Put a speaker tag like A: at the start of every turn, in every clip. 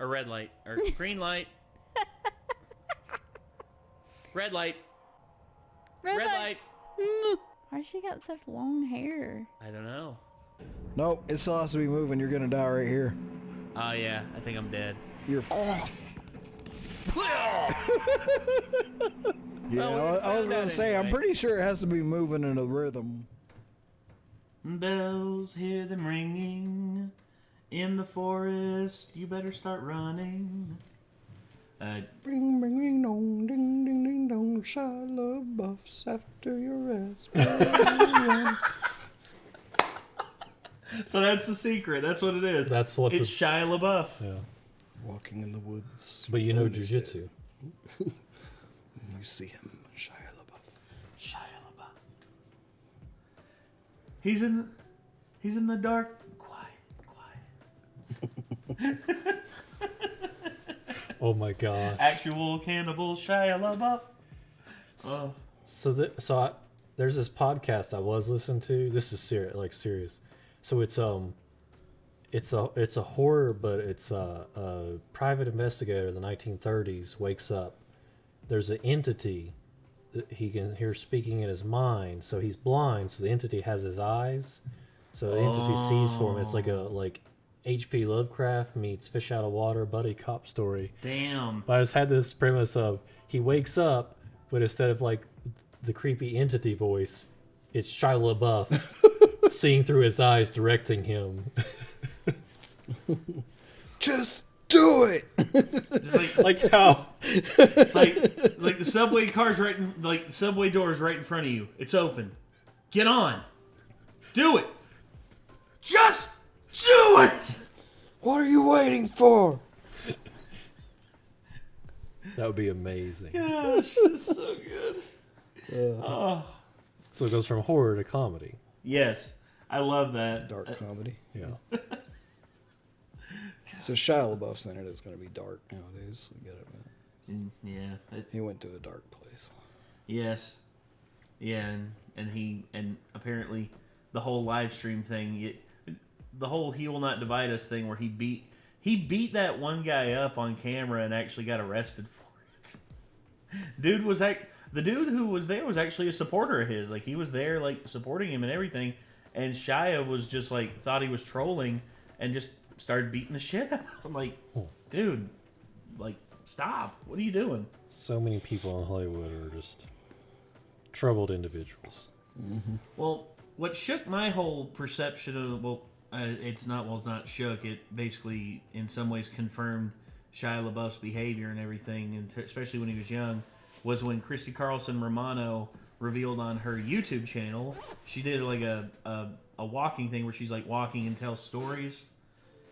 A: Or red light. Or green light. Red light.
B: Red
A: light.
B: Why she got such long hair?
A: I don't know.
C: Nope, it still has to be moving. You're gonna die right here.
A: Oh, yeah. I think I'm dead.
C: You're. Yeah,
A: Well,
C: I was gonna say,
A: anyway.
C: I'm pretty sure it has to be moving in a rhythm.
A: Bells, hear them ringing in the forest. You better start running.
C: Ring, ring, ring, dong, ding, ding, ding, dong. Shia LaBeouf's after your ass.
A: So that's the secret. That's what it is.
D: That's what
A: it's Shia LaBeouf.
D: Yeah.
C: Walking in the woods.
D: But you know jujitsu.
C: You see him, Shia LaBeouf.
A: Shia LaBeouf. He's in the dark. Quiet.
D: Oh my gosh.
A: Actual cannibal Shia LaBeouf.
D: There's this podcast I was listening to. This is serious. So it's a horror, but it's a private investigator in the 1930s wakes up. There's an entity that he can hear speaking in his mind. So he's blind. So the entity has his eyes. So the entity sees for him. It's like H.P. Lovecraft meets Fish Out of Water buddy cop story.
A: Damn.
D: But I just had this premise of he wakes up, but instead of like the creepy entity voice, it's Shia LaBeouf seeing through his eyes, directing him.
C: Just do it.
A: Just
D: like how?
A: It's like the subway car's right in, like the subway door is right in front of you. It's open. Get on. Do it. Just do it.
C: What are you waiting for?
D: That would be amazing.
A: Gosh, that's so good.
D: So it goes from horror to comedy.
A: Yes, I love that.
C: Dark comedy.
D: Yeah.
C: So Shia LaBeouf's in it. It's going to be dark nowadays. We get it, man.
A: Yeah.
C: He went to a dark place.
A: Yes. Yeah, and apparently the whole live stream thing, the whole "He Will Not Divide Us" thing, where he beat that one guy up on camera and actually got arrested for it. The dude who was there was actually a supporter of his. Like, he was there, like, supporting him and everything. And Shia was just, like, thought he was trolling and just started beating the shit out of him. I'm like, dude, like, stop. What are you doing?
D: So many people in Hollywood are just troubled individuals.
C: Mm-hmm.
A: Well, what shook my whole perception of, it's not shook. It basically, in some ways, confirmed Shia LaBeouf's behavior and everything, and especially when he was young, was when Christy Carlson Romano revealed on her YouTube channel, she did like a walking thing where she's like walking and tells stories.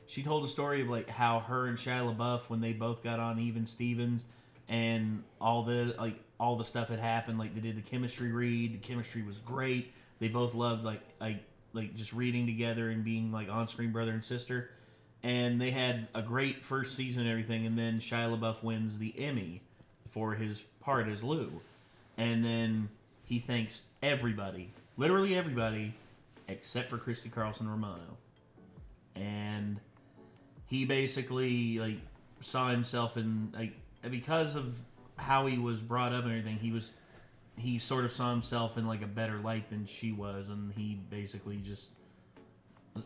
A: She told a story of like how her and Shia LaBeouf, when they both got on Even Stevens, and all the stuff had happened. Like, they did the chemistry read. The chemistry was great. They both loved like just reading together and being like on-screen brother and sister. And they had a great first season and everything. And then Shia LaBeouf wins the Emmy for his part as Lou. And then he thanks everybody, literally everybody, except for Christy Carlson Romano. And he basically like saw himself in, like, because of how he was brought up and everything, he sort of saw himself in like a better light than she was, and he basically just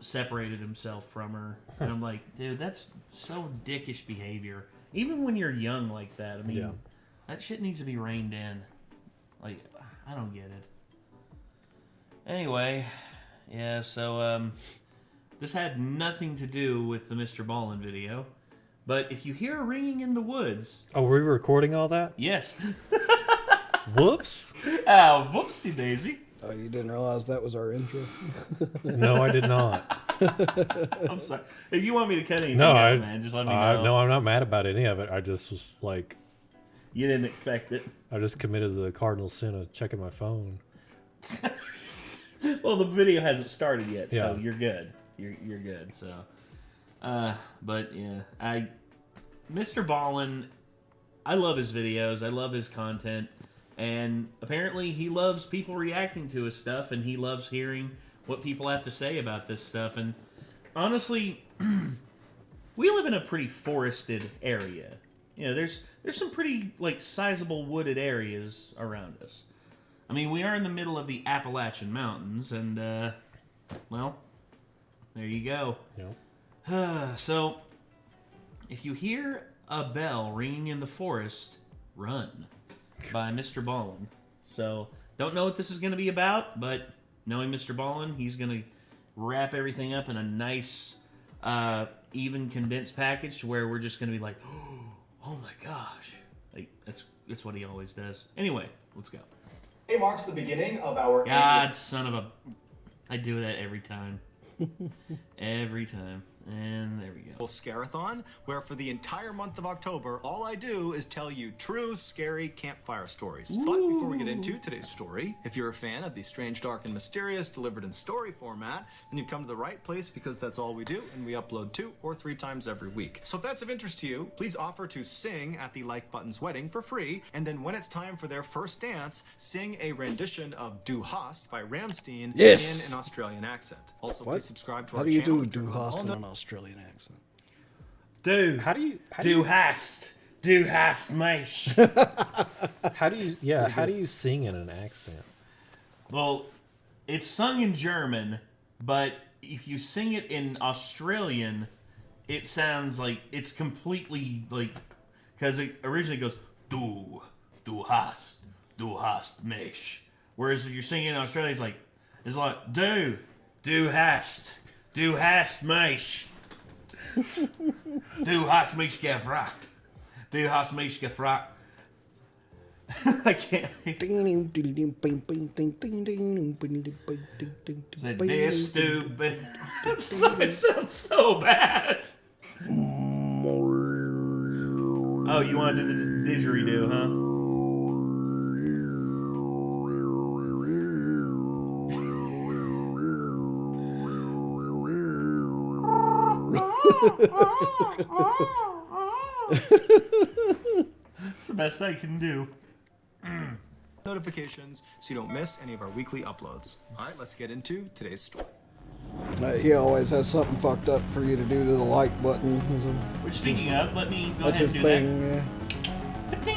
A: separated himself from her. And I'm like, dude, that's so dickish behavior. Even when you're young like that, I mean, that shit needs to be reined in. Like, I don't get it. Anyway, yeah, so this had nothing to do with the Mr. Ballin video. But if you hear a ringing in the woods...
D: Oh, were we recording all that?
A: Yes.
D: Whoops.
A: Oh, whoopsie daisy.
C: Oh, you didn't realize that was our intro?
D: No, I did not.
A: I'm sorry. If you want me to cut anything out, man, just let me know.
D: No, I'm not mad about any of it. I just was like...
A: You didn't expect it.
D: I just committed the cardinal sin of checking my phone.
A: Well, the video hasn't started yet, so
D: Yeah.
A: you're good. You're good, so... but yeah, Mr. Ballin, I love his videos. I love his content. And apparently he loves people reacting to his stuff, and he loves hearing what people have to say about this stuff. And honestly, we live in a pretty forested area. You know, there's some pretty, like, sizable wooded areas around us. I mean, we are in the middle of the Appalachian Mountains, and, well, there you go.
D: Yeah.
A: So, if you hear a bell ringing in the forest, run, by Mr. Ballin. So, don't know what this is going to be about, but knowing Mr. Ballin, he's going to wrap everything up in a nice, even condensed package to where we're just going to be like, oh my gosh. Like, that's what he always does. Anyway, let's go.
E: It marks the beginning of our...
A: God, son of a... I do that every time. Every time. And there we go.
E: Scarathon, where for the entire month of October, all I do is tell you true, scary campfire stories. Ooh. But before we get into today's story, if you're a fan of the strange, dark, and mysterious delivered in story format, then you've come to the right place because that's all we do, and we upload 2 or 3 times every week. So if that's of interest to you, please offer to sing at the Like Button's wedding for free, and then when it's time for their first dance, sing a rendition of Du Hast by Rammstein in an Australian accent. Also, please subscribe to our channel.
C: How do you do Du Hast in an Australian accent?
D: How do you
A: Du hast mich.
D: how do you sing in an accent?
A: Well, it's sung in German, but if you sing it in Australian, it sounds like it's completely like, because it originally goes du hast mich, whereas if you're singing in Australia, it's like du hast mich. Du hast mich gefragt. Du hast mich gefragt. I can't. Said this stupid. It sounds so bad. Oh, you want to do the didgeridoo, huh? That's the best I can do.
E: Notifications so you don't miss any of our weekly uploads. Alright, let's get into today's story.
C: He always has something fucked up for you to do to the like button.
A: Which, speaking of, let me go
C: That's
A: ahead and
C: his
A: do
C: thing.
A: that.
C: Yeah.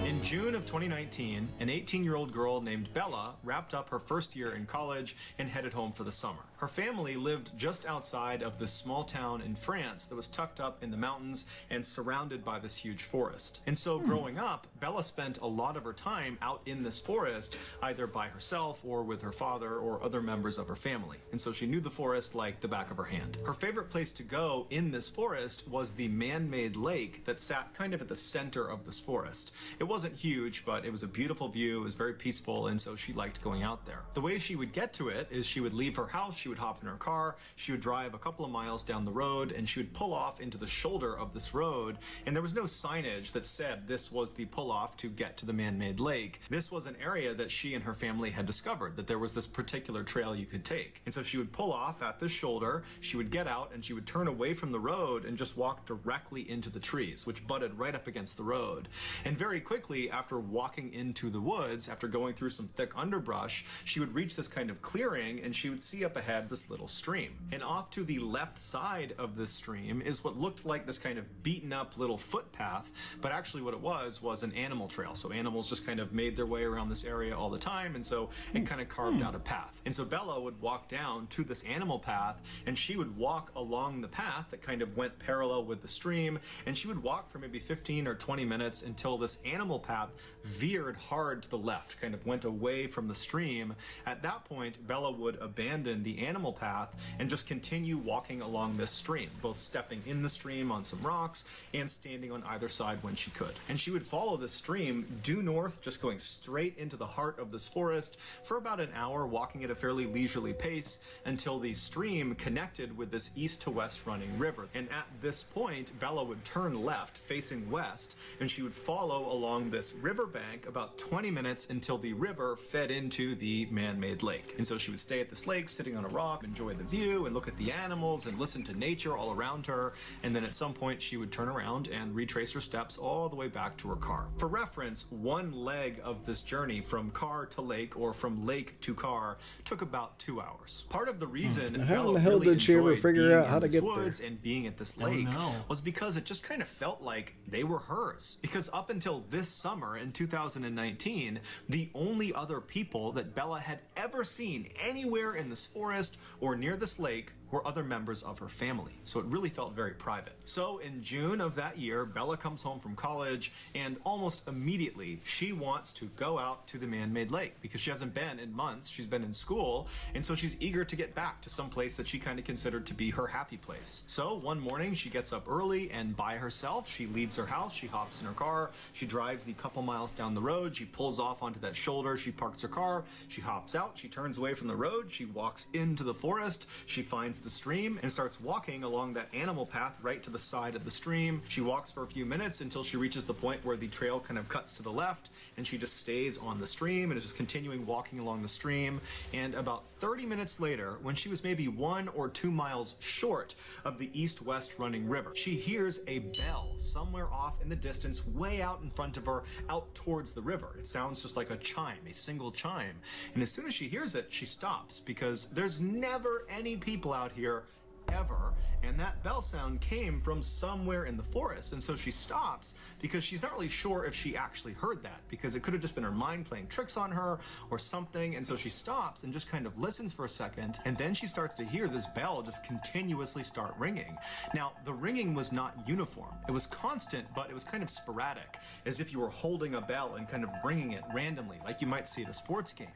E: In June of 2019, an 18-year-old girl named Bella wrapped up her first year in college and headed home for the summer. Her family lived just outside of this small town in France that was tucked up in the mountains and surrounded by this huge forest. And so growing up, Bella spent a lot of her time out in this forest, either by herself or with her father or other members of her family. And so she knew the forest like the back of her hand. Her favorite place to go in this forest was the man-made lake that sat kind of at the center of this forest. It wasn't huge, but it was a beautiful view, it was very peaceful, and so she liked going out there. The way she would get to it is she would leave her house, she would hop in her car, she would drive a couple of miles down the road, and she would pull off into the shoulder of this road, and there was no signage that said this was the pull-off to get to the man-made lake. This was an area that she and her family had discovered, that there was this particular trail you could take. And so she would pull off at this shoulder, she would get out, and she would turn away from the road and just walk directly into the trees, which butted right up against the road. And very quickly, after walking into the woods, after going through some thick underbrush, she would reach this kind of clearing, and she would see up ahead this little stream. And off to the left side of this stream is what looked like this kind of beaten up little footpath, but actually what it was an animal trail. So animals just kind of made their way around this area all the time, and so it kind of carved out a path. And so Bella would walk down to this animal path, and she would walk along the path that kind of went parallel with the stream, and she would walk for maybe 15 or 20 minutes until this animal path veered hard to the left, kind of went away from the stream. At that point, Bella would abandon the animal path and just continue walking along this stream, both stepping in the stream on some rocks and standing on either side when she could. And she would follow this stream due north, just going straight into the heart of this forest for about an hour, walking at a fairly leisurely pace until the stream connected with this east to west running river. And at this point, Bella would turn left, facing west, and she would follow along this river riverbank about 20 minutes until the river fed into the man-made lake. And so she would stay at this lake, sitting on a rock, enjoy the view, and look at the animals and listen to nature all around her. And then at some point, she would turn around and retrace her steps all the way back to her car. For reference, one leg of this journey from car to lake or from lake to car took about 2 hours. Part of the reason
C: How in the
E: Bella
C: hell
E: really
C: did she ever
E: enjoyed
C: figure
E: being
C: out how
E: in
C: to
E: these
C: get there?
E: woods and being at this lake
A: no.
E: was because it just kind of felt like they were hers. Because up until this summer in 2019, the only other people that Bella had ever seen anywhere in this forest or near this lake were other members of her family. So it really felt very private. So in June of that year, Bella comes home from college, and almost immediately she wants to go out to the man-made lake because she hasn't been in months. She's been in school, and so she's eager to get back to some place that she kind of considered to be her happy place. So one morning she gets up early, and by herself she leaves her house, she hops in her car, she drives the couple miles down the road, she pulls off onto that shoulder, she parks her car, she hops out, she turns away from the road, she walks into the forest, she finds the stream and starts walking along that animal path right to the side of the stream. She walks for a few minutes until she reaches the point where the trail kind of cuts to the left, and she just stays on the stream and is just continuing walking along the stream. And about 30 minutes later, when she was maybe 1 or 2 miles short of the east-west running river, she hears a bell somewhere off in the distance, way out in front of her, out towards the river. It sounds just like a chime, a single chime. And as soon as she hears it, she stops because there's never any people out here ever, and that bell sound came from somewhere in the forest. And so she stops because she's not really sure if she actually heard that, because it could have just been her mind playing tricks on her or something. And so she stops and just kind of listens for a second, and then she starts to hear this bell just continuously start ringing. Now, the ringing was not uniform. It was constant, but it was kind of sporadic, as if you were holding a bell and kind of ringing it randomly, like you might see at a sports game.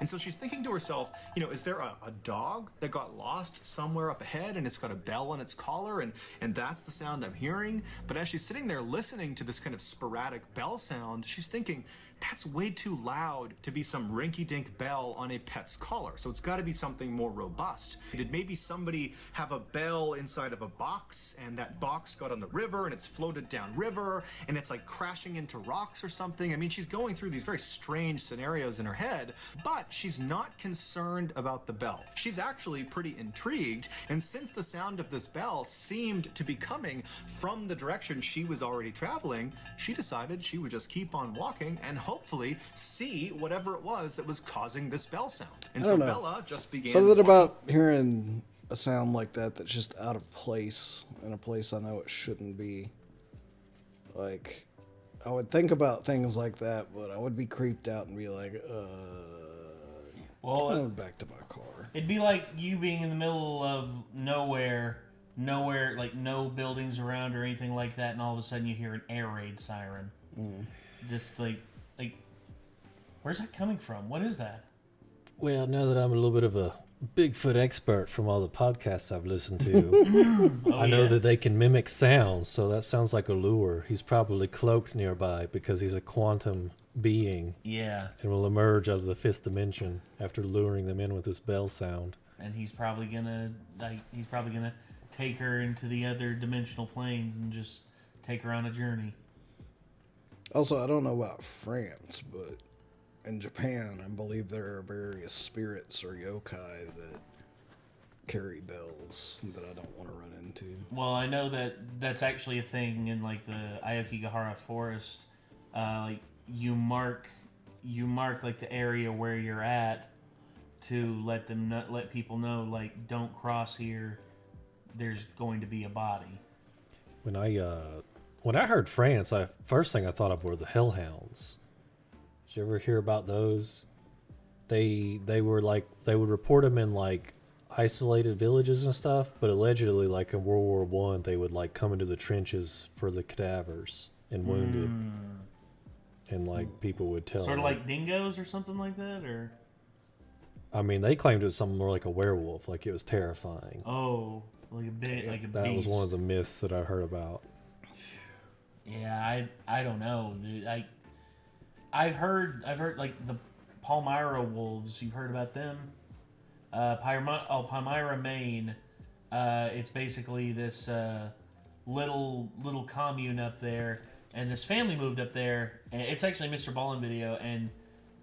E: And so she's thinking to herself, you know, is there a dog that got lost somewhere up ahead and it's got a bell on its collar, and that's the sound I'm hearing? But as she's sitting there listening to this kind of sporadic bell sound, she's thinking, that's way too loud to be some rinky-dink bell on a pet's collar. So it's got to be something more robust. Did maybe somebody have a bell inside of a box, and that box got on the river and it's floated down river and it's like crashing into rocks or something? I mean, she's going through these very strange scenarios in her head, but she's not concerned about the bell. She's actually pretty intrigued, and since the sound of this bell seemed to be coming from the direction she was already traveling, she decided she would just keep on walking and hopefully see whatever it was that was causing this bell sound. And
C: I
E: so
C: don't know.
E: Bella just began
C: Something
E: walking.
C: about hearing a sound like that that's just out of place in a place I know it shouldn't be. Like, I would think about things like that, but I would be creeped out and be like,
A: Well,
C: going back to my car.
A: it'd be like you being in the middle of nowhere, like no buildings around or anything like that, and all of a sudden you hear an air raid siren. Just like, where's that coming from? What is that?
D: Well, now that I'm a little bit of a Bigfoot expert from all the podcasts I've listened to, I know that they can mimic sounds, so that sounds like a lure. He's probably cloaked nearby because he's a quantum being.
A: Yeah.
D: And will emerge out of the fifth dimension after luring them in with this bell sound.
A: And he's probably gonna take her into the other dimensional planes and just take her on a journey.
C: Also, I don't know about France, but in Japan, I believe there are various spirits or yokai that carry bells that I don't want to run into.
A: Well, I know that that's actually a thing in like the Aokigahara forest. Like you mark like the area where you're at to let people know, like, don't cross here. There's going to be a body.
D: When I heard France, first thing I thought of were the hellhounds. Did you ever hear about those? They were like, they would report them in like isolated villages and stuff, but allegedly, like in World War I, they would like come into the trenches for the cadavers and wounded, and like people would tell.
A: Sort of like dingoes or something like that, or.
D: I mean, they claimed it was something more like a werewolf, like it was terrifying.
A: Oh, like a bit, like a
D: That
A: beast.
D: was one of the myths that I heard about.
A: Yeah, I don't know. I've heard like the Palmyra wolves. You've heard about them? Palmyra, Maine. It's basically this little commune up there and this family moved up there. And it's actually a Mr. Ballin video, and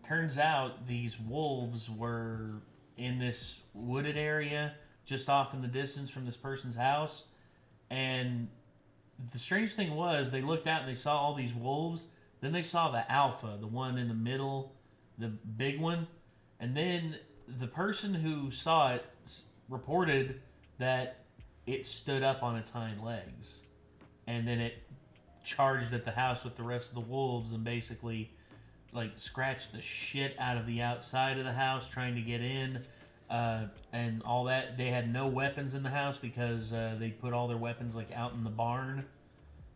A: turns out these wolves were in this wooded area just off in the distance from this person's house. And the strange thing was, they looked out and they saw all these wolves. Then they saw the alpha, the one in the middle, the big one. And then the person who saw it reported that it stood up on its hind legs. And then it charged at the house with the rest of the wolves and basically like scratched the shit out of the outside of the house trying to get in. And all that. They had no weapons in the house because they put all their weapons like out in the barn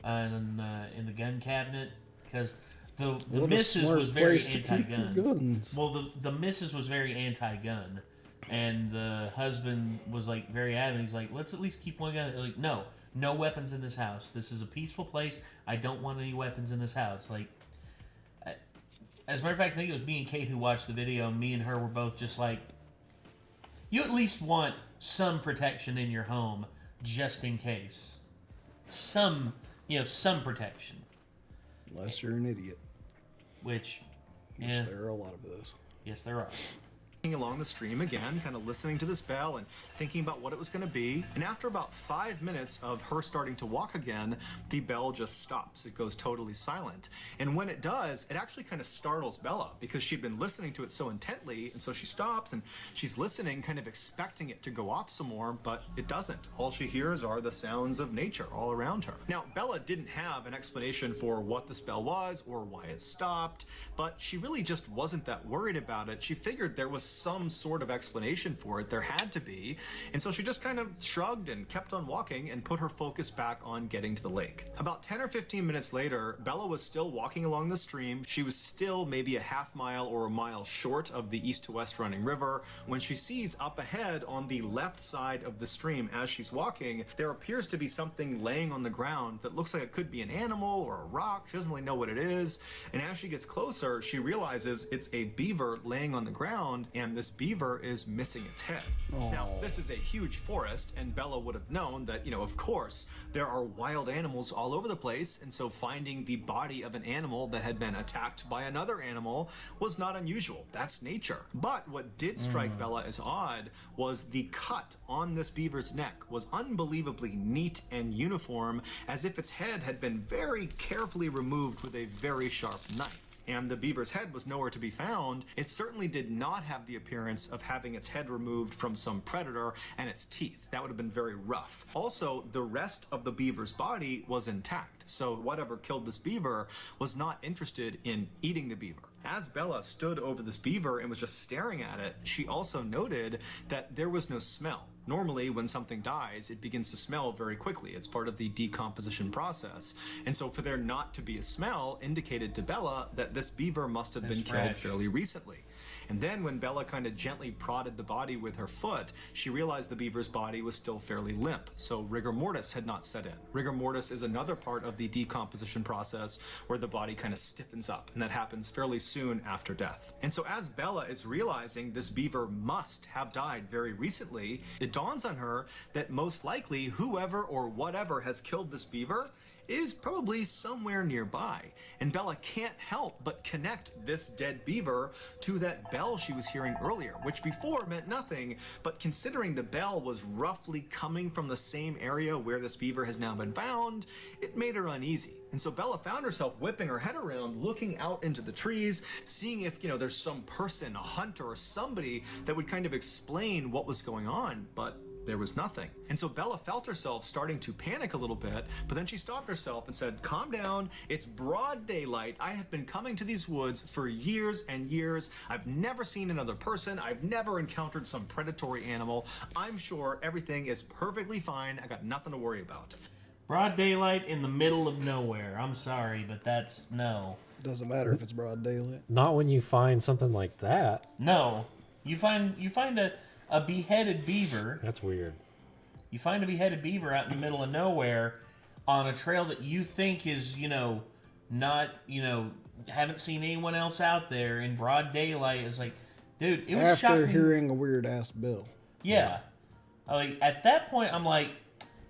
A: and in the gun cabinet, because the missus was very anti-gun. Well, the missus was very anti-gun, and the husband was like very adamant. He's like, let's at least keep one gun. Like, no weapons in this house. This is a peaceful place. I don't want any weapons in this house. Like, as a matter of fact, I think it was me and Kate who watched the video, and me and her were both just like, you at least want some protection in your home, just in case. Some protection.
C: Unless you're an idiot.
A: Which
C: there are a lot of those.
A: Yes, there are.
E: Along the stream again, kind of listening to this bell and thinking about what it was going to be. And after about 5 minutes of her starting to walk again, the bell just stops. It goes totally silent. And when it does, it actually kind of startles Bella, because she'd been listening to it so intently. And so she stops and she's listening, kind of expecting it to go off some more, but it doesn't. All she hears are the sounds of nature all around her. Now, Bella didn't have an explanation for what the spell was or why it stopped, but she really just wasn't that worried about it. She figured there was some sort of explanation for it. There had to be. And so she just kind of shrugged and kept on walking and put her focus back on getting to the lake. About 10 or 15 minutes later, Bella was still walking along the stream. She was still maybe a half mile or a mile short of the east to west running river when she sees up ahead on the left side of the stream as she's walking, there appears to be something laying on the ground that looks like it could be an animal or a rock. She doesn't really know what it is. And as she gets closer, she realizes it's a beaver laying on the ground, and this beaver is missing its head.
C: Aww.
E: Now, this is a huge forest, and Bella would have known that, of course, there are wild animals all over the place, and so finding the body of an animal that had been attacked by another animal was not unusual. That's nature. But what did strike Bella as odd was the cut on this beaver's neck was unbelievably neat and uniform, as if its head had been very carefully removed with a very sharp knife. And the beaver's head was nowhere to be found. It certainly did not have the appearance of having its head removed from some predator and its teeth. That would have been very rough. Also, the rest of the beaver's body was intact, so whatever killed this beaver was not interested in eating the beaver. As Bella stood over this beaver and was just staring at it, she also noted that there was no smell. Normally, when something dies, it begins to smell very quickly. It's part of the decomposition process. And so for there not to be a smell indicated to Bella that this beaver must have been killed fairly recently. And then when Bella kind of gently prodded the body with her foot, she realized the beaver's body was still fairly limp, so rigor mortis had not set in. Rigor mortis is another part of the decomposition process where the body kind of stiffens up, and that happens fairly soon after death. And so as Bella is realizing this beaver must have died very recently, it dawns on her that most likely whoever or whatever has killed this beaver is probably somewhere nearby. And Bella can't help but connect this dead beaver to that bell she was hearing earlier, which before meant nothing, but considering the bell was roughly coming from the same area where this beaver has now been found, it made her uneasy. And so Bella found herself whipping her head around, looking out into the trees, seeing if, there's some person, a hunter or somebody that would kind of explain what was going on, but there was nothing. And so Bella felt herself starting to panic a little bit, but then she stopped herself and said, calm down, it's broad daylight. I have been coming to these woods for years and years. I've never seen another person. I've never encountered some predatory animal. I'm sure everything is perfectly fine. I got nothing to worry about.
A: Broad daylight in the middle of nowhere. I'm sorry, but that's no.
C: Doesn't matter if it's broad daylight.
D: Not when you find something like that.
A: No. You find a beheaded beaver.
D: That's weird.
A: You find a beheaded beaver out in the middle of nowhere on a trail that you think is, not, haven't seen anyone else out there in broad daylight. It's like, dude, it was shocking.
C: After hearing a weird ass bill.
A: Yeah. Like, at that point, I'm like,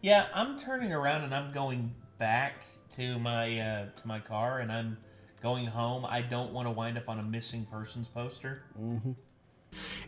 A: yeah, I'm turning around and I'm going back to my car and I'm going home, I don't want to wind up on a missing persons poster.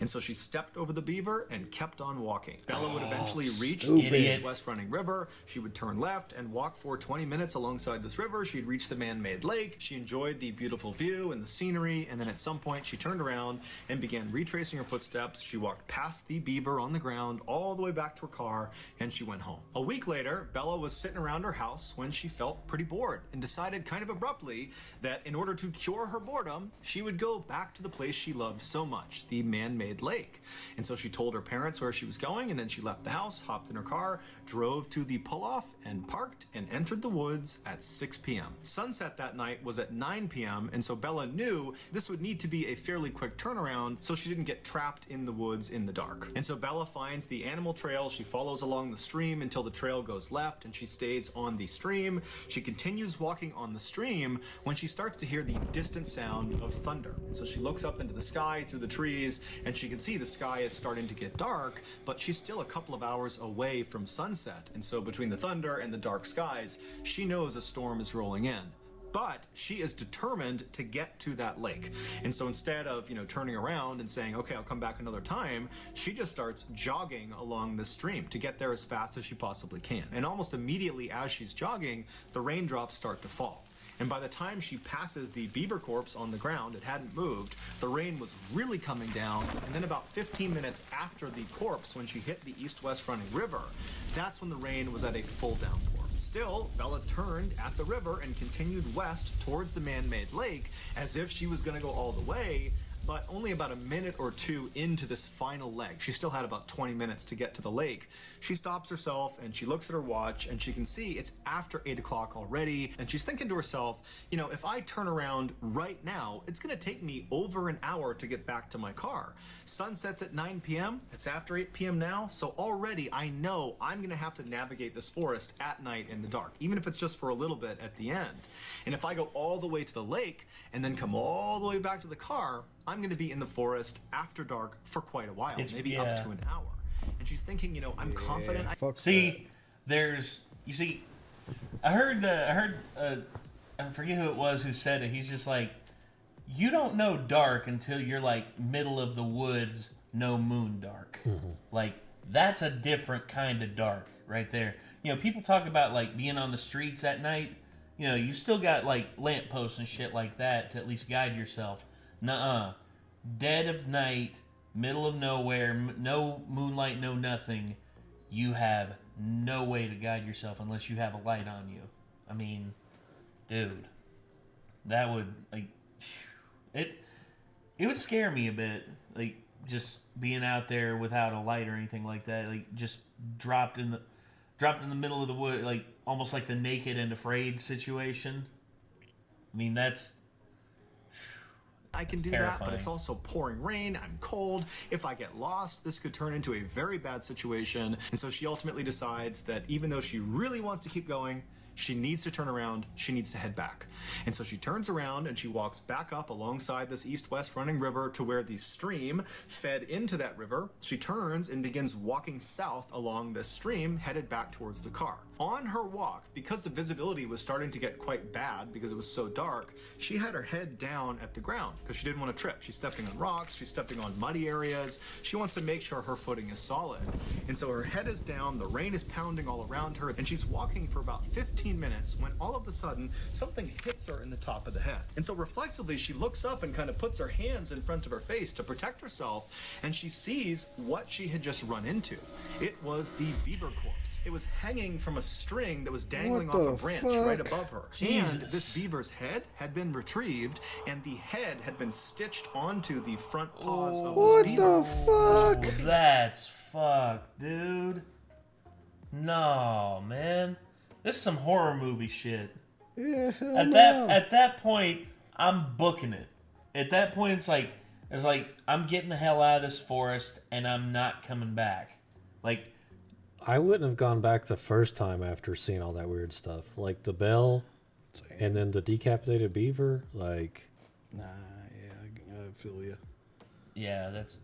E: And so she stepped over the beaver and kept on walking. Bella would eventually reach
C: stupid.
E: the east-west running river. She would turn left and walk for 20 minutes alongside this river. She'd reach the man-made lake. She enjoyed the beautiful view and the scenery, and then at some point she turned around and began retracing her footsteps. She walked past the beaver on the ground all the way back to her car, and she went home. A week later, Bella was sitting around her house when she felt pretty bored and decided kind of abruptly that in order to cure her boredom, she would go back to the place she loved so much, the man-made lake. And so she told her parents where she was going, and then she left the house, hopped in her car, drove to the pull-off and parked and entered the woods at 6 p.m. Sunset that night was at 9 p.m. and so Bella knew this would need to be a fairly quick turnaround so she didn't get trapped in the woods in the dark. And so Bella finds the animal trail. She follows along the stream until the trail goes left and she stays on the stream. She continues walking on the stream when she starts to hear the distant sound of thunder. And so she looks up into the sky through the trees and she can see the sky is starting to get dark, but she's still a couple of hours away from sunset. And so between the thunder and the dark skies, she knows a storm is rolling in. But she is determined to get to that lake. And so instead of, turning around and saying, okay, I'll come back another time, she just starts jogging along the stream to get there as fast as she possibly can. And almost immediately as she's jogging, the raindrops start to fall. And by the time she passes the beaver corpse on the ground, it hadn't moved, the rain was really coming down, and then about 15 minutes after the corpse, when she hit the east-west running river, that's when the rain was at a full downpour. Still, Bella turned at the river and continued west towards the man-made lake as if she was going to go all the way, but only about a minute or two into this final leg. She still had about 20 minutes to get to the lake. She stops herself and she looks at her watch and she can see it's after 8 o'clock already. And she's thinking to herself, if I turn around right now, it's going to take me over an hour to get back to my car. Sunsets at 9 p.m. It's after 8 p.m. now. So already I know I'm going to have to navigate this forest at night in the dark, even if it's just for a little bit at the end. And if I go all the way to the lake and then come all the way back to the car, I'm going to be in the forest after dark for quite a while, maybe up to an hour. And she's thinking, I'm confident.
C: I
A: forget who it was who said it. He's just like, you don't know dark until you're like middle of the woods, no moon dark. Like, that's a different kind of dark right there. People talk about like being on the streets at night. You still got like lampposts and shit like that to at least guide yourself. Nuh-uh. Dead of night, middle of nowhere, no moonlight, no nothing. You have no way to guide yourself unless you have a light on you. I mean, dude, that would it would scare me a bit. Like just being out there without a light or anything like that. Like just dropped in the middle of the wood, like almost like the Naked and Afraid situation. I mean,
E: I can do
A: terrifying.
E: that, but it's also pouring rain. I'm cold. If I get lost, this could turn into a very bad situation. And so she ultimately decides that even though she really wants to keep going, she needs to turn around. She needs to head back. And so she turns around and she walks back up alongside this east-west running river to where the stream fed into that river. She turns and begins walking south along this stream, headed back towards the car. On her walk, because the visibility was starting to get quite bad because it was so dark, she had her head down at the ground because she didn't want to trip. She's stepping on rocks. She's stepping on muddy areas. She wants to make sure her footing is solid. And so her head is down. The rain is pounding all around her. And she's walking for about 15 minutes when all of a sudden something hits her in the top of the head. And so reflexively, she looks up and kind of puts her hands in front of her face to protect herself. And she sees what she had just run into. It was the beaver corpse. It was hanging from a string that was dangling
C: What
E: off
C: the
E: a branch
C: fuck?
E: right above her.
A: Jesus.
E: And this beaver's head had been retrieved, and the head had been stitched onto the front paws of
C: What
E: this
C: the
E: beaver.
C: fuck?
A: That's fucked, dude. No, man. This is some horror movie shit.
C: Yeah, hell
A: At
C: no.
A: that point, I'm booking it. At that point, it's like I'm getting the hell out of this forest and I'm not coming back. Like,
D: I wouldn't have gone back the first time after seeing all that weird stuff, like the bell, and then the decapitated beaver. Like,
C: Nah, yeah, I feel you.
A: yeah, that's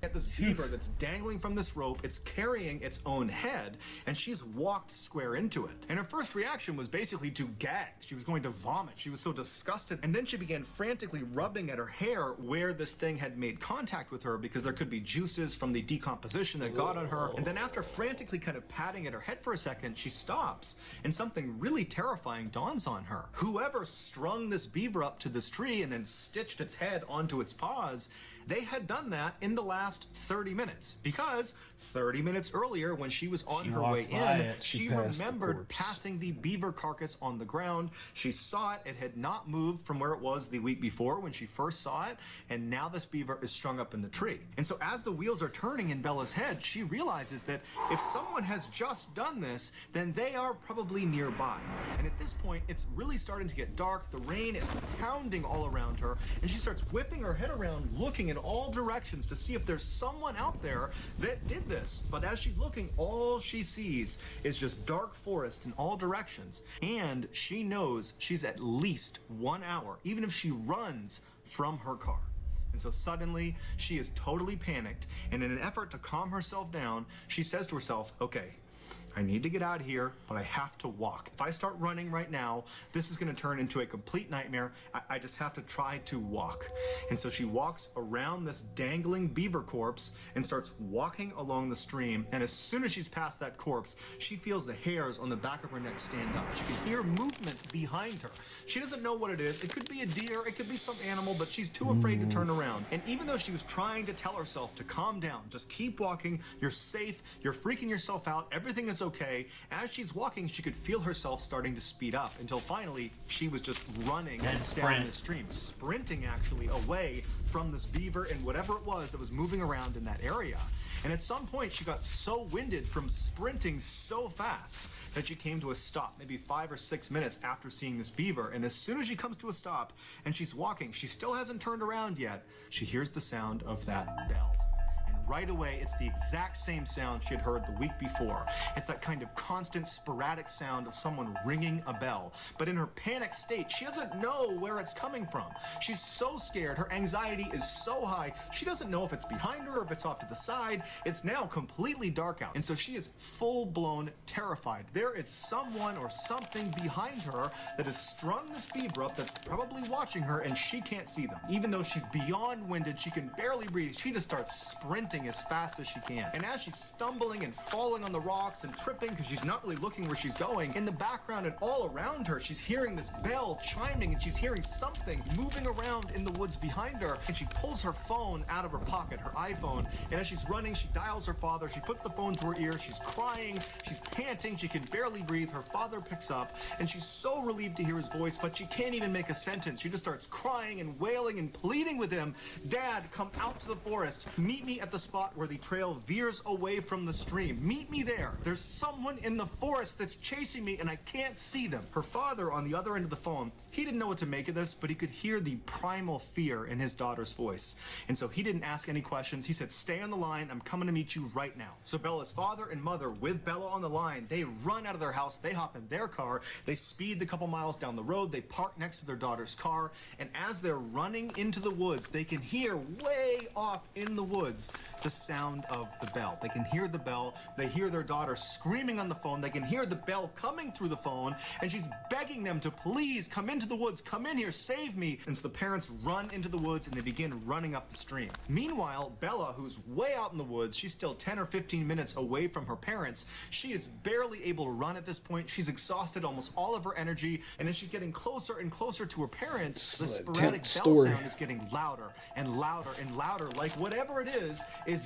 E: at this beaver that's dangling from this rope. It's carrying its own head, and she's walked square into it. And her first reaction was basically to gag. She was going to vomit. She was so disgusted. And then she began frantically rubbing at her hair where this thing had made contact with her, because there could be juices from the decomposition that got on her. And then after frantically kind of patting at her head for a second, she stops, and something really terrifying dawns on her. Whoever strung this beaver up to this tree and then stitched its head onto its paws, they had done that in the last 30 minutes, because 30 minutes earlier, when she was on her way in, she remembered passing the beaver carcass on the ground. She saw it. It had not moved from where it was the week before when she first saw it, and now this beaver is strung up in the tree. And so as the wheels are turning in Bella's head, she realizes that if someone has just done this, then they are probably nearby. And at this point, it's really starting to get dark. The rain is pounding all around her, and she starts whipping her head around, looking in all directions to see if there's someone out there that did this. But as she's looking, all she sees is just dark forest in all directions, and she knows she's at least 1 hour, even if she runs from her car. And so suddenly she is totally panicked, and in an effort to calm herself down, she says to herself, okay, I need to get out of here, but I have to walk. If I start running right now, this is going to turn into a complete nightmare. I just have to try to walk. And so she walks around this dangling beaver corpse and starts walking along the stream. And as soon as she's past that corpse, she feels the hairs on the back of her neck stand up. She can hear movement behind her. She doesn't know what it is. It could be a deer, it could be some animal, but she's too afraid to turn around. And even though she was trying to tell herself to calm down, just keep walking, you're safe, you're freaking yourself out, everything is okay. As she's walking, she could feel herself starting to speed up, until finally she was just running down the stream, sprinting actually away from this beaver and whatever it was that was moving around in that area. And at some point she got so winded from sprinting so fast that she came to a stop, maybe 5 or 6 minutes after seeing this beaver. And as soon as she comes to a stop and she's walking, she still hasn't turned around yet, she hears the sound of that bell. Right away, it's the exact same sound she had heard the week before. It's that kind of constant, sporadic sound of someone ringing a bell. But in her panic state, she doesn't know where it's coming from. She's so scared. Her anxiety is so high. She doesn't know if it's behind her or if it's off to the side. It's now completely dark out. And so she is full-blown terrified. There is someone or something behind her that has strung this beaver up that's probably watching her, and she can't see them. Even though she's beyond winded, she can barely breathe, she just starts sprinting as fast as she can. And as she's stumbling and falling on the rocks and tripping because she's not really looking where she's going, in the background and all around her, she's hearing this bell chiming, and she's hearing something moving around in the woods behind her. And she pulls her phone out of her pocket, her iPhone, and as she's running, she dials her father. She puts the phone to her ear. She's crying, she's panting, she can barely breathe. Her father picks up, and she's so relieved to hear his voice, but she can't even make a sentence. She just starts crying and wailing and pleading with him, Dad, come out to the forest. Meet me at the spot where the trail veers away from the stream. Meet me there. There's someone in the forest that's chasing me, and I can't see them. Her father, on the other end of the phone, he didn't know what to make of this, but he could hear the primal fear in his daughter's voice. And so he didn't ask any questions. He said, stay on the line. I'm coming to meet you right now. So Bella's father and mother, with Bella on the line, they run out of their house. They hop in their car. They speed the couple miles down the road. They park next to their daughter's car. And as they're running into the woods, they can hear way off in the woods the sound of the bell. They can hear the bell. They hear their daughter screaming on the phone. They can hear the bell coming through the phone, and she's begging them to please come into the woods, come in here, save me. And so the parents run into the woods, and they begin running up the stream. Meanwhile, Bella, who's way out in the woods, she's still 10 or 15 minutes away from her parents. She is barely able to run at this point. She's exhausted almost all of her energy, and as she's getting closer and closer to her parents, the sporadic bell sound is getting louder and louder and louder, like whatever it is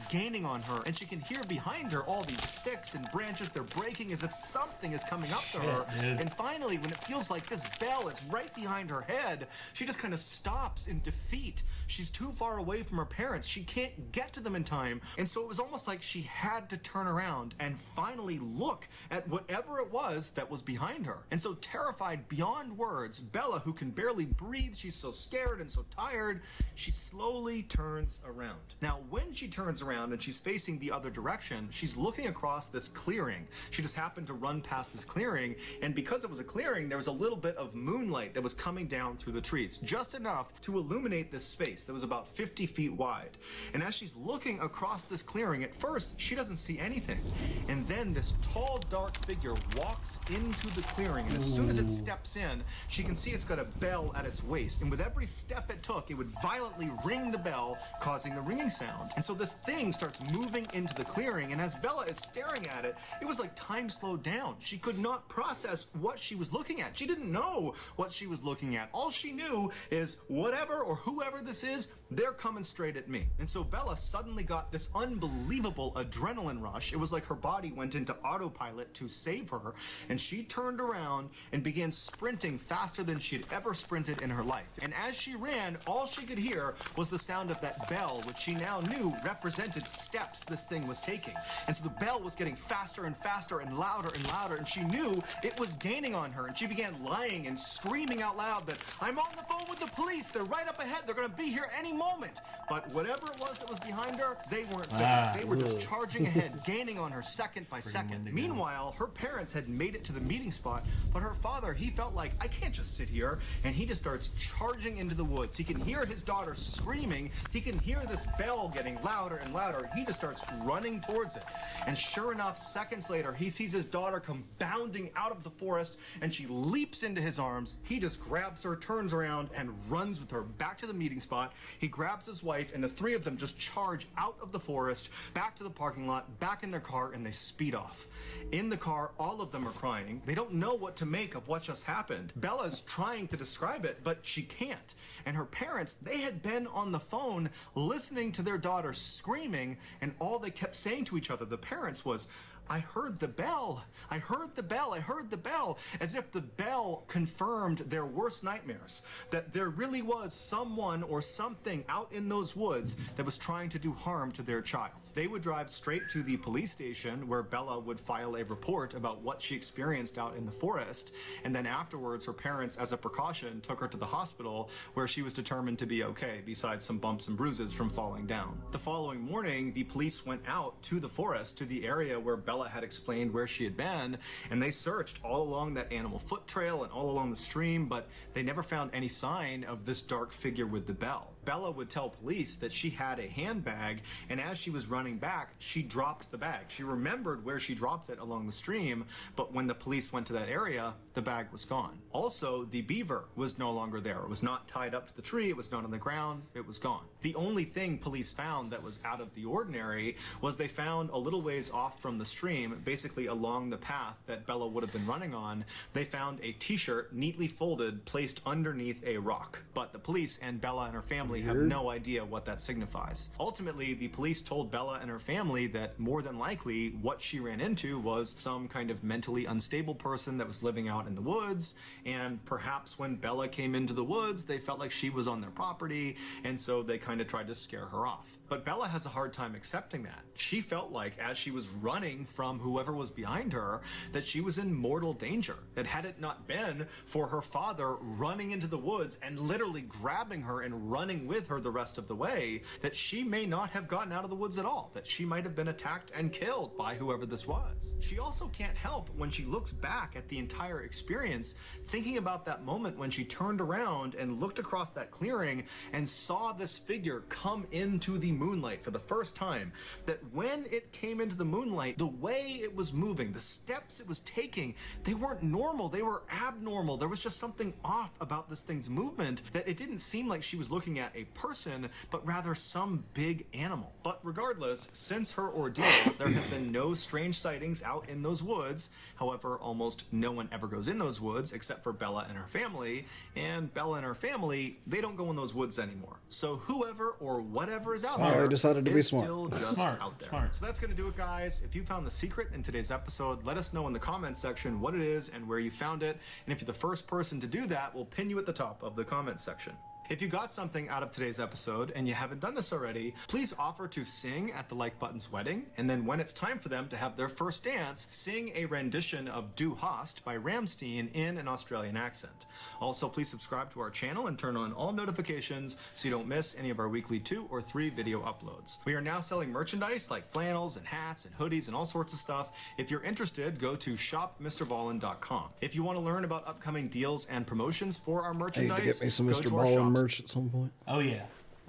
E: gaining on her. And she can hear behind her all these sticks and branches. They're breaking as if something is coming up to her. And finally, when it feels like this bell is right behind her head, she just kind of stops in defeat. She's too far away from her parents. She can't get to them in time. And so it was almost like she had to turn around and finally look at whatever it was that was behind her. And so terrified beyond words, Bella, who can barely breathe, she's so scared and so tired, she slowly turns around. Now, when she turns turns around and she's facing the other direction. She's looking across this clearing. She just happened to run past this clearing, and because it was a clearing, there was a little bit of moonlight that was coming down through the trees, just enough to illuminate this space that was about 50 feet wide. And as she's looking across this clearing, at first, she doesn't see anything. And then this tall, dark figure walks into the clearing, and as soon as it steps in, she can see it's got a bell at its waist, and with every step it took, it would violently ring the bell, causing the ringing sound. And so this thing starts moving into the clearing, and as Bella is staring at it, it was like time slowed down. She could not process what she was looking at. She didn't know what she was looking at. All she knew is whatever or whoever this is, they're coming straight at me. And so Bella suddenly got this unbelievable adrenaline rush. It was like her body went into autopilot to save her, and she turned around and began sprinting faster than she had ever sprinted in her life. And as she ran, all she could hear was the sound of that bell, which she now knew represented steps this thing was taking. And so the bell was getting faster and faster and louder, and she knew it was gaining on her, and she began lying and screaming out loud that, "I'm on the phone with the police, they're right up ahead, they're gonna be here any moment." But whatever it was that was behind her, they weren't phased. They were just charging ahead, gaining on her second by second. Meanwhile, her parents had made it to the meeting spot, but her father, he felt like, I can't just sit here, and he just starts charging into the woods. He can hear his daughter screaming, he can hear this bell getting louder and louder, he just starts running towards it. And sure enough, seconds later, he sees his daughter come bounding out of the forest, and she leaps into his arms. He just grabs her, turns around, and runs with her back to the meeting spot. He grabs his wife, and the three of them just charge out of the forest, back to the parking lot, back in their car, and they speed off. In the car, all of them are crying. They don't know what to make of what just happened. Bella's trying to describe it, but she can't. And her parents, they had been on the phone listening to their daughter screaming, and all they kept saying to each other, the parents, was, "I heard the bell. I heard the bell. I heard the bell," as if the bell confirmed their worst nightmares, that there really was someone or something out in those woods that was trying to do harm to their child. They would drive straight to the police station where Bella would file a report about what she experienced out in the forest, and then afterwards her parents, as a precaution, took her to the hospital where she was determined to be okay, besides some bumps and bruises from falling down. The following morning, the police went out to the forest, to the area where Bella had explained where she had been, and they searched all along that animal foot trail and all along the stream, but they never found any sign of this dark figure with the bell. Bella would tell police that she had a handbag, and as she was running back, she dropped the bag. She remembered where she dropped it along the stream, but when the police went to that area, the bag was gone. Also, the beaver was no longer there. It was not tied up to the tree, it was not on the ground, it was gone. The only thing police found that was out of the ordinary was they found a little ways off from the stream, basically along the path that Bella would have been running on, they found a t-shirt neatly folded, placed underneath a rock. But the police and Bella and her family have no idea what that signifies. Ultimately, the police told Bella and her family that more than likely what she ran into was some kind of mentally unstable person that was living out in the woods, and perhaps when Bella came into the woods, they felt like she was on their property, and so they kind of tried to scare her off. But Bella has a hard time accepting that. She felt like, as she was running from whoever was behind her, that she was in mortal danger. That had it not been for her father running into the woods and literally grabbing her and running with her the rest of the way, that she may not have gotten out of the woods at all. That she might have been attacked and killed by whoever this was. She also can't help, when she looks back at the entire experience, thinking about that moment when she turned around and looked across that clearing and saw this figure come into the moonlight for the first time. That when it came into the moonlight, the way it was moving, the steps it was taking, they weren't normal, they were abnormal. There was just something off about this thing's movement, that it didn't seem like she was looking at a person, but rather some big animal. But regardless, since her ordeal, there have been no strange sightings out in those woods. However, almost no one ever goes in those woods except for Bella and her family, and Bella and her family, they don't go in those woods anymore. So whoever or whatever is out there,
C: they decided to be
E: is
C: smart.
E: still just
A: Smart,
E: out there.
A: smart.
E: So that's going to do it, guys. If you found the secret in today's episode, let us know in the comments section what it is and where you found it. And if you're the first person to do that, we'll pin you at the top of the comments section. If you got something out of today's episode and you haven't done this already, please offer to sing at the like button's wedding, and then when it's time for them to have their first dance, sing a rendition of Du Hast by Rammstein in an Australian accent. Also, please subscribe to our channel and turn on all notifications so you don't miss any of our weekly 2 or 3 video uploads. We are now selling merchandise like flannels and hats and hoodies and all sorts of stuff. If you're interested, go to shopmrballin.com. If you want to learn about upcoming deals and promotions for our
C: I need
E: merchandise,
C: to get me some
E: go
C: Mr.
E: to our
C: Ballin
E: shop's
C: merch at some point.
A: Oh yeah,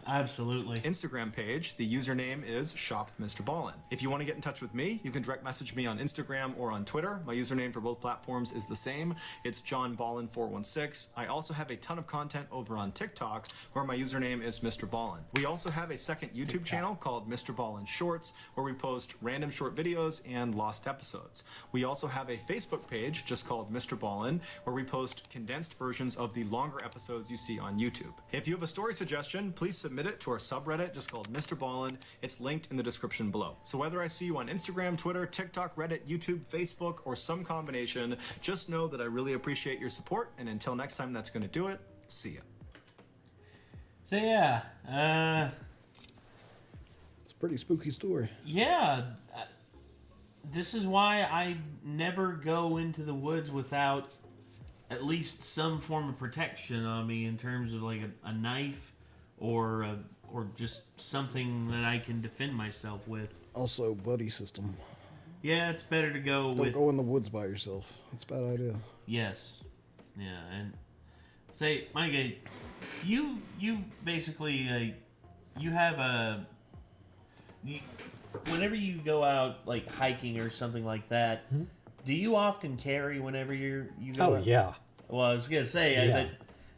A: absolutely.
E: Instagram page. The username is shopmrballin. If you want to get in touch with me, you can direct message me on Instagram or on Twitter. My username for both platforms is the same. It's johnballin416. I also have a ton of content over on TikTok where my username is Mr. Ballin. We also have a second YouTube channel called Mr. Ballin Shorts where we post random short videos and lost episodes. We also have a Facebook page just called Mr. Ballin where we post condensed versions of the longer episodes you see on YouTube. If you have a story suggestion, please submit it to our subreddit just called Mr. Ballin. It's linked in the description below. So whether I see you on Instagram, Twitter, TikTok, Reddit, YouTube, Facebook, or some combination, just know that I really appreciate your support. And until next time, that's going to do it. See ya.
A: So yeah,
C: It's a pretty spooky story.
A: yeah. This is why I never go into the woods without at least some form of protection on me in terms of like a knife or just something that I can defend myself with.
C: Also, buddy system.
A: Yeah, it's better to go
C: Don't
A: with.
C: go in the woods by yourself. It's a bad idea.
A: Yes. Yeah, and say, Mike, you basically you have a. Whenever you go out like hiking or something like that, do you often carry whenever you go?
D: Oh
A: out?
D: yeah.
A: Well, I was gonna say
D: Yeah.
A: that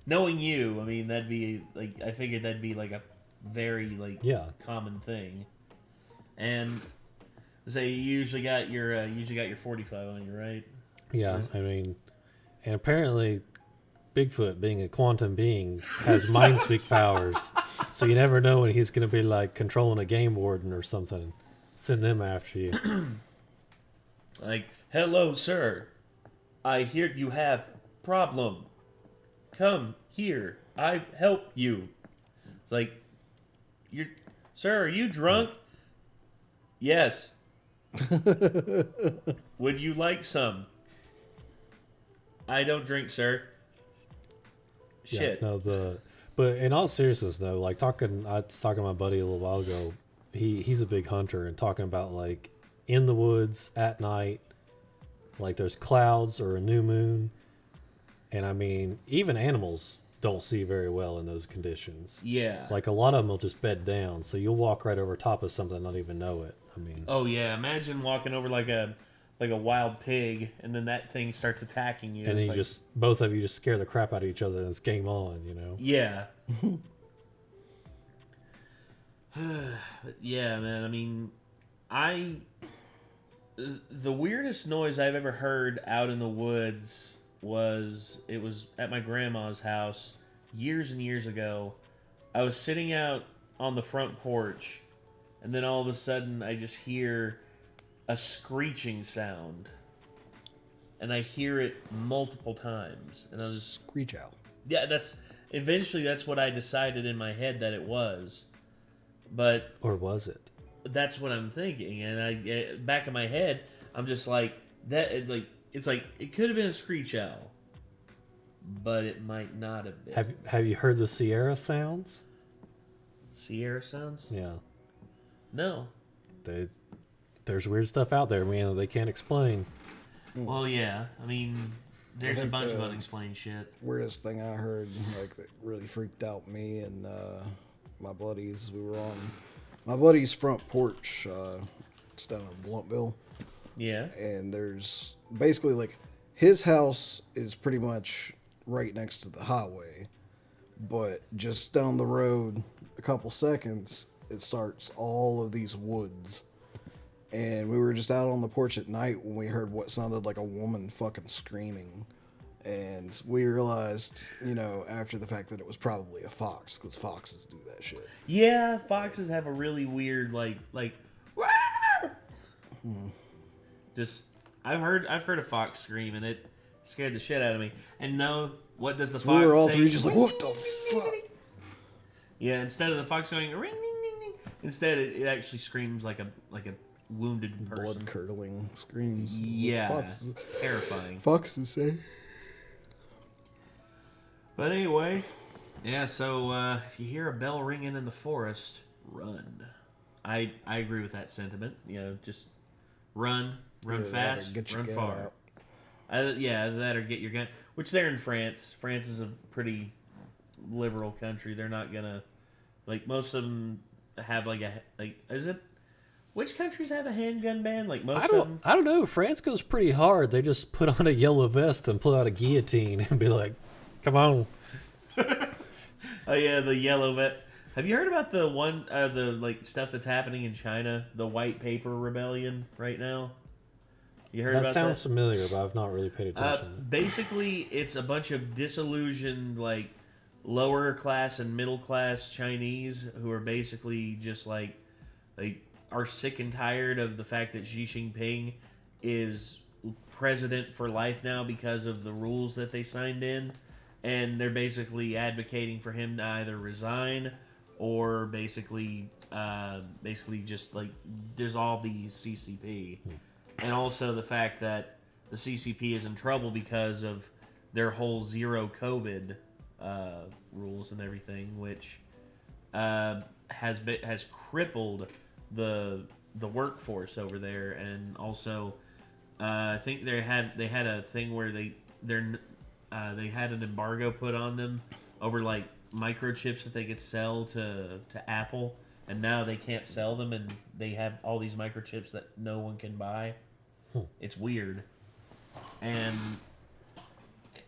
A: knowing you, I mean, that'd be like I figured that'd be like a very like common thing, and say you usually got your 45 on you, right?
D: Yeah, I mean, and apparently Bigfoot, being a quantum being, has mind speak powers. So you never know when he's going to be like controlling a game warden or something. Send them after you.
A: Like, hello, sir. I hear you have problem. Come here. I help you. It's like, sir, are you drunk? Yes. Would you like some? I don't drink, sir. Shit.
D: Yeah, no, but in all seriousness though, like I was talking to my buddy a little while ago. He's a big hunter and talking about like in the woods at night, like there's clouds or a new moon, and I mean even animals don't see very well in those conditions.
A: Yeah.
D: Like a lot of them will just bed down, so you'll walk right over top of something and not even know it. I mean.
A: Oh yeah, imagine walking over like a wild pig, and then that thing starts attacking you.
D: And then
A: it's
D: both of you just scare the crap out of each other, and it's game on, you know?
A: Yeah. But yeah, man. I mean, the weirdest noise I've ever heard out in the woods was at my grandma's house years and years ago. I was sitting out on the front porch, and then all of a sudden I just hear a screeching sound, and I hear it multiple times, and I was
C: Screech owl.
A: yeah, eventually that's what I decided in my head that it was, but
D: Or was it?
A: that's what I'm thinking, and back in my head I'm just like that. It's like it could have been a screech owl, but it might not have been.
D: Have you heard the Sierra sounds?
A: Sierra sounds?
D: Yeah.
A: No.
D: There's weird stuff out there, man, that they can't explain.
A: Well, yeah. I mean, there's a
C: think
A: bunch of unexplained shit.
C: Weirdest thing I heard, like that really freaked out me and my buddies. We were on my buddy's front porch. It's down in Bluntville.
A: Yeah.
C: And there's basically like his house is pretty much right next to the highway, but just down the road a couple seconds it starts all of these woods. And we were just out on the porch at night when we heard what sounded like a woman fucking screaming, and we realized, you know, after the fact that it was probably a fox, because foxes do that shit.
A: Yeah, foxes have a really weird like just I've heard a fox scream, and it scared the shit out of me. And no, what does the
C: So
A: fox
C: we were all
A: say?
C: three just like, what the fuck?
A: Yeah, instead of the fox going ring, ring, ring, ring, instead it actually screams like a wounded person.
C: Blood curdling screams.
A: Yeah,
C: Foxes,
A: terrifying.
C: foxes say.
A: But anyway, yeah. So if you hear a bell ringing in the forest, run. I agree with that sentiment. You know, just run
C: Either that or
A: fast,
C: get your
A: run
C: gun
A: far.
C: out.
A: Yeah, that or get your gun. Which they're in France. France is a pretty liberal country. They're not gonna like most of them have is it? Which countries have a handgun ban? Like most of them.
D: I don't know. France goes pretty hard. They just put on a yellow vest and pull out a guillotine and be like, "Come on."
A: Oh yeah, the yellow vet. Have you heard about the one the stuff that's happening in China? The white paper rebellion right now. You heard
D: That
A: about
D: sounds
A: that?
D: familiar, but I've not really paid attention.
A: Basically, it's a bunch of disillusioned lower class and middle class Chinese who are basically just they are sick and tired of the fact that Xi Jinping is president for life now because of the rules that they signed in, and they're basically advocating for him to either resign or basically just dissolve the CCP. And also the fact that the CCP is in trouble because of their whole zero COVID rules and everything, which has crippled the workforce over there. And also, I think they had a thing where they had an embargo put on them over microchips that they could sell to Apple, and now they can't sell them, and they have all these microchips that no one can buy. It's weird. And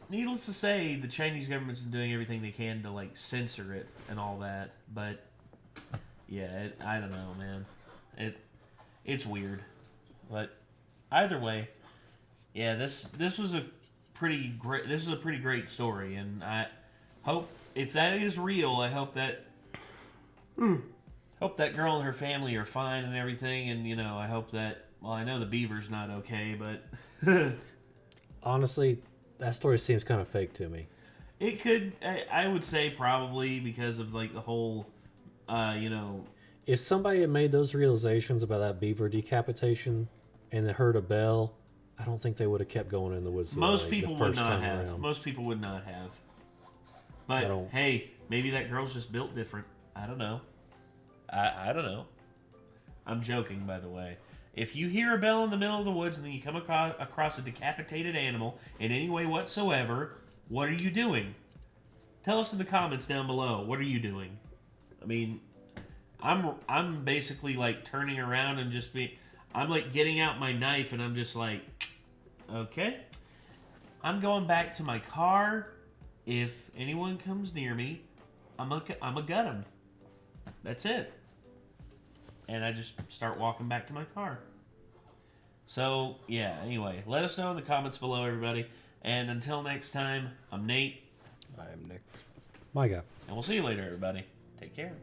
A: needless to say, the Chinese government's doing everything they can to censor it and all that. But yeah, I don't know, man. It's weird. But either way, yeah, this was a pretty great story, and I hope if that is real, I hope that girl and her family are fine and everything, and I hope that. Well, I know the beaver's not okay, but
D: Honestly, that story seems kind of fake to me.
A: it could. I would say probably because of the whole,
D: If somebody had made those realizations about that beaver decapitation and they heard a bell, I don't think they would have kept going in the woods.
A: Most people would not have. Most people would not have. But hey, maybe that girl's just built different. I don't know. I don't know. I'm joking, by the way. If you hear a bell in the middle of the woods and then you come across a decapitated animal in any way whatsoever, what are you doing? Tell us in the comments down below. What are you doing? I mean, I'm basically turning around and I'm getting out my knife and I'm just okay. I'm going back to my car. If anyone comes near me, I'm a gut him. That's it. And I just start walking back to my car. So, yeah, anyway, let us know in the comments below, everybody. And until next time, I'm Nate.
C: I am Nick.
D: My God.
A: And we'll see you later, everybody. Take care.